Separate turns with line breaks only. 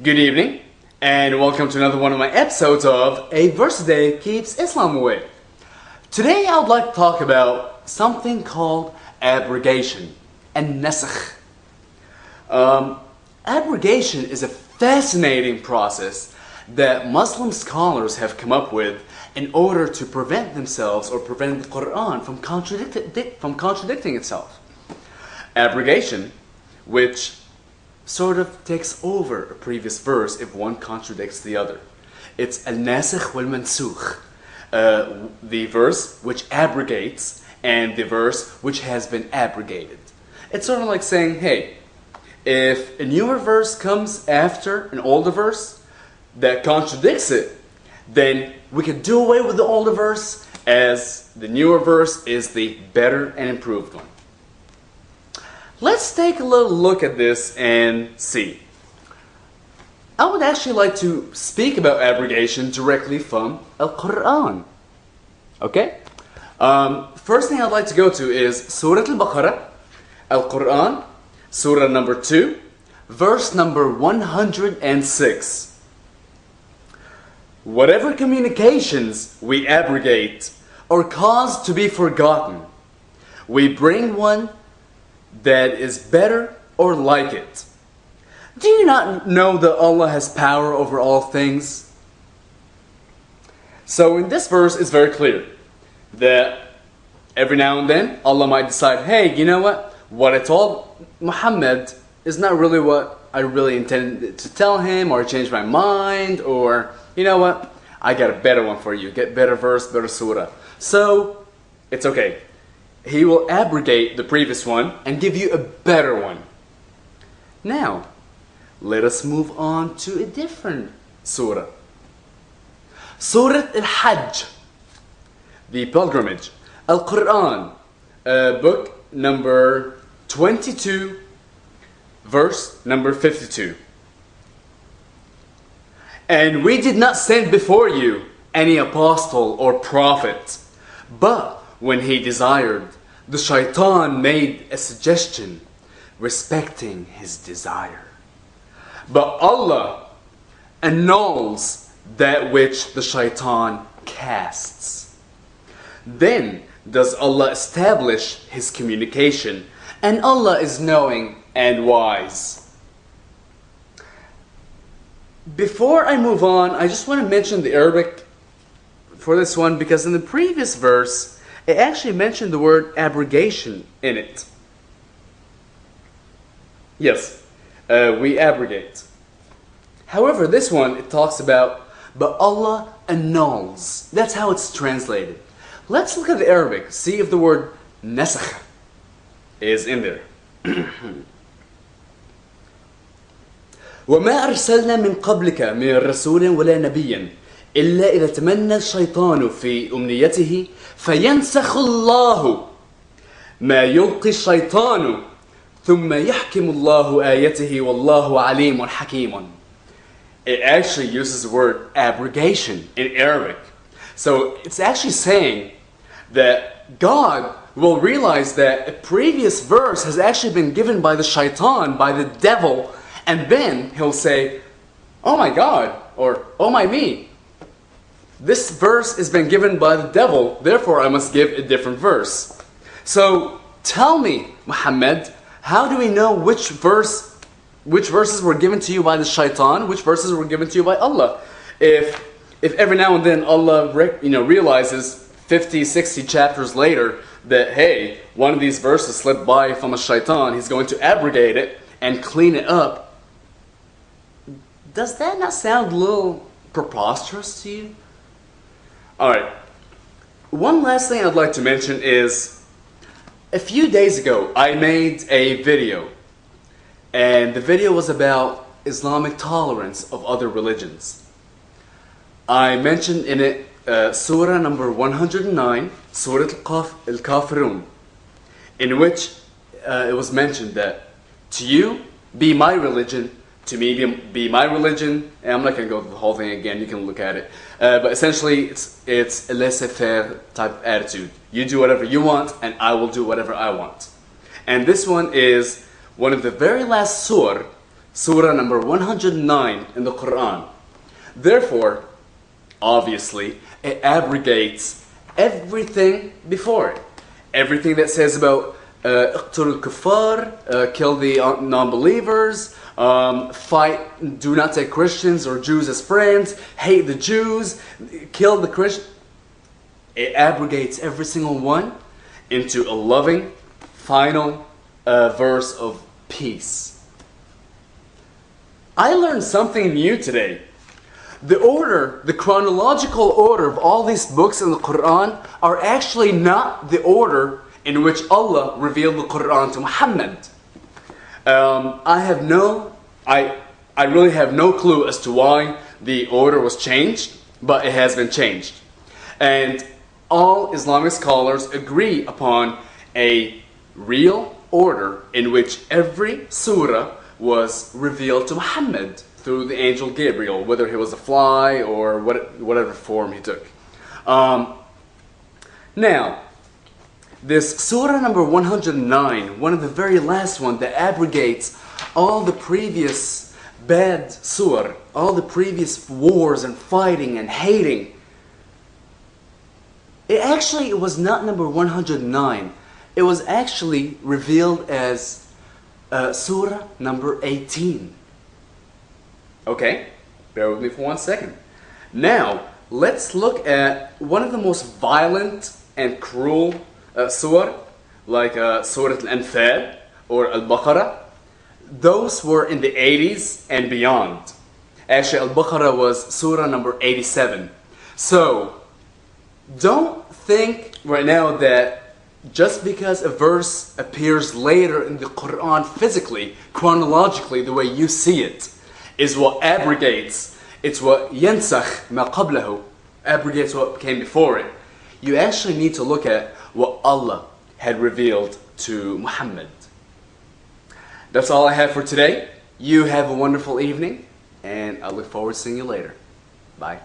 Good evening, and welcome to another one of my episodes of A Verse a Day Keeps Islam Away. Today I would like to talk about something called abrogation and nasakh. Abrogation is a fascinating process that Muslim scholars have come up with in order to prevent themselves or prevent the Quran from contradicting itself. Abrogation, which sort of takes over a previous verse if one contradicts the other. It's al-nasikh wal-mansukh, the verse which abrogates and the verse which has been abrogated. It's sort of like saying, hey, if a newer verse comes after an older verse that contradicts it, then we can do away with the older verse as the newer verse is the better and improved one. Let's take a little look at this and see. I would actually like to speak about abrogation directly from Al-Quran. Okay? First thing I'd like to go to is Surah Al-Baqarah, Al-Quran, Surah number 2, verse number 106. Whatever communications we abrogate or cause to be forgotten, we bring one that is better or like it. Do you not know that Allah has power over all things? So in this verse it's very clear that every now and then Allah might decide, hey, you know what I told Muhammad is not really what I really intended to tell him, or I changed my mind, or you know what, I got a better one for you, get better verse, better surah. So it's okay. He will abrogate the previous one and give you a better one. Now, let us move on to a different surah. Surah Al-Hajj, the pilgrimage. Al-Quran, book number 22, verse number 52. And we did not send before you any apostle or prophet, but when he desired, the shaitan made a suggestion respecting his desire. But Allah annuls that which the shaitan casts. Then does Allah establish his communication, and Allah is knowing and wise. Before I move on, I just want to mention the Arabic for this one, because in the previous verse it actually mentioned the word abrogation in it. Yes, we abrogate. However, this one, it talks about, but Allah annuls. That's how it's translated. Let's look at the Arabic, see if the word nasakh is in there. وَمَا أَرْسَلْنَا مِنْ قَبْلِكَ مِنْ رَسُولٍ وَلَا نَبِيٍّ إلا إذا تمنى الشيطان في أمنيته فينسخ الله ما يلقي الشيطان ثم يحكم الله آيته والله عليم حكيم. It actually uses the word abrogation in Arabic. So it's actually saying that God will realize that a previous verse has actually been given by the shaitan, by the devil, and then he'll say, oh my God, or oh my me. This verse has been given by the devil, therefore I must give a different verse. So tell me, Muhammad, how do we know which verses were given to you by the shaitan, which verses were given to you by Allah? If every now and then Allah realizes 50, 60 chapters later that, hey, one of these verses slipped by from a shaitan, he's going to abrogate it and clean it up. Does that not sound a little preposterous to you? Alright, one last thing I'd like to mention is, a few days ago I made a video, and the video was about Islamic tolerance of other religions. I mentioned in it Surah number 109, Surah Al-Kafirun, in which it was mentioned that to you be my religion, to me be my religion, and I'm not going to go through the whole thing again, you can look at it. But essentially it's a laissez-faire type of attitude. You do whatever you want and I will do whatever I want. And this one is one of the very last surah Surah number 109 in the Quran. Therefore, obviously, it abrogates everything before it. Everything that says about اقتلوا الكفار, kill the non-believers, fight, do not take Christians or Jews as friends, hate the Jews, kill the Christians. It abrogates every single one into a loving, final verse of peace. I learned something new today. The chronological order of all these books in the Quran are actually not the order in which Allah revealed the Quran to Muhammad. I really have no clue as to why the order was changed, but it has been changed. And all Islamic scholars agree upon a real order in which every surah was revealed to Muhammad through the angel Gabriel, whether he was a fly or whatever form he took. Now, this surah number 109, one of the very last one that abrogates all the previous bad surah, all the previous wars and fighting and hating. It was not number 109. It was actually revealed as surah number 18. Okay, bear with me for 1 second. Now, let's look at one of the most violent and cruel surah, like Surah Al-Anfal or Al-Baqarah. Those were in the 80s and beyond. Actually, Al-Baqarah was surah number 87. So, don't think right now that just because a verse appears later in the Quran physically, chronologically, the way you see it, is what abrogates. It's what yansakh ma qablahu, abrogates what came before it. You actually need to look at what Allah had revealed to Muhammad. That's all I have for today. You have a wonderful evening, and I look forward to seeing you later. Bye.